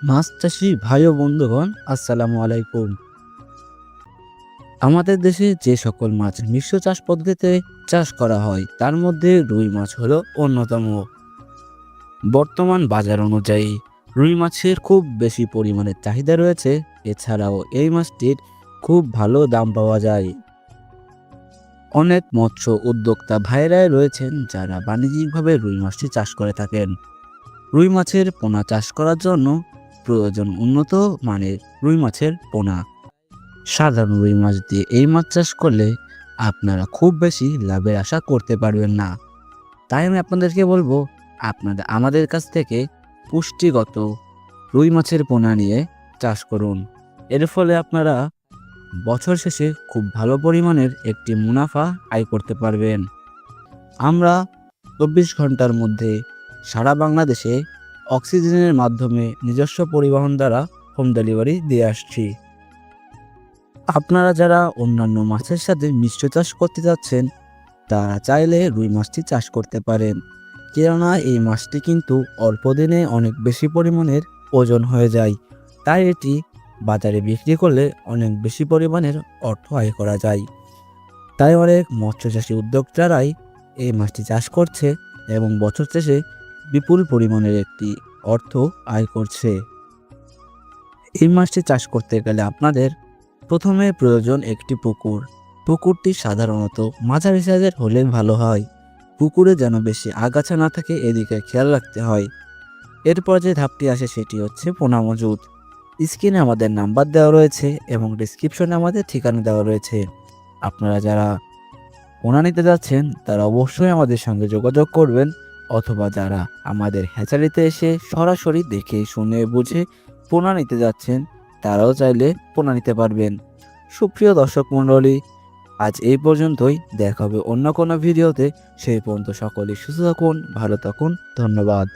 মাছ চাষি ভাই ও বন্ধুগণ, আসসালামু আলাইকুম। আমাদের দেশে যে সকল মাছ মিশ্র চাষ পদ্ধতিতে চাষ করা হয় তার মধ্যে রুই মাছ হলো অন্যতম। বর্তমান বাজার অনুযায়ী রুই মাছের খুব বেশি পরিমাণে চাহিদা রয়েছে। এছাড়াও এই মাছটির খুব ভালো দাম পাওয়া যায়। অনেক মৎস্য উদ্যোক্তা ভাইরাই রয়েছেন যারা বাণিজ্যিকভাবে রুই মাছটি চাষ করে থাকেন। রুই মাছের পোনা চাষ করার জন্য প্রয়োজন উন্নত মানের রুই মাছের পোনা। সাধারণ রুই মাছ দিয়ে এই মাছ চাষ করলে আপনারা খুব বেশি লাভের আশা করতে পারবেন না। তাই আমি আপনাদেরকে বলবো, আপনারা আমাদের কাছ থেকে পুষ্টিগত রুই মাছের পোনা নিয়ে চাষ করুন। এর ফলে আপনারা বছর শেষে খুব ভালো পরিমাণের একটি মুনাফা আয় করতে পারবেন। আমরা 24 ঘন্টার মধ্যে সারা বাংলাদেশে অক্সিজেনের মাধ্যমে নিজস্ব পরিবহন দ্বারা হোম ডেলিভারি দিয়ে আসছি। আপনারা যারা অন্যান্য মাছের সাথে মিশ্র চাষ করতে যাচ্ছেন তারা চাইলে রুই মাছটি চাষ করতে পারেন, কেননা এই মাছটি কিন্তু অল্প দিনে অনেক বেশি পরিমাণের ওজন হয়ে যায়। তাই এটি বাজারে বিক্রি করলে অনেক বেশি পরিমাণের অর্থ আয় করা যায়। তাই অনেক মৎস্যচাষী উদ্যোক্তারাই এই মাছটি চাষ করছে এবং বছর শেষে বিপুল পরিমাণের একটি অর্থ আয় করছে। এই মাছটি চাষ করতে গেলে আপনাদের প্রথমে প্রয়োজন একটি পুকুর। পুকুরটি সাধারণত মাঝারি সাইজের হলে ভালো হয়। পুকুরে যেন বেশি আগাছা না থাকে এদিকে খেয়াল রাখতে হয়। এরপর যে ধাপটি আসে সেটি হচ্ছে পোনা মজুত। স্ক্রিনে আমাদের নাম্বার দেওয়া রয়েছে এবং ডিসক্রিপশনে আমাদের ঠিকানা দেওয়া রয়েছে। আপনারা যারা পোনা নিতে যাচ্ছেন তারা অবশ্যই আমাদের সঙ্গে যোগাযোগ করবেন, অথবা যারা আমাদের হ্যাচারিতে এসে সরাসরি দেখে শুনে বুঝে পোনা নিতে যাচ্ছেন তারাও চাইলে পোনা নিতে পারবেন। সুপ্রিয় দর্শক মণ্ডলী, আজ এই পর্যন্তই। দেখা হবে অন্য কোনো ভিডিওতে। সেই পর্যন্ত সকলেই সুস্থ থাকুন, ভালো থাকুন। ধন্যবাদ।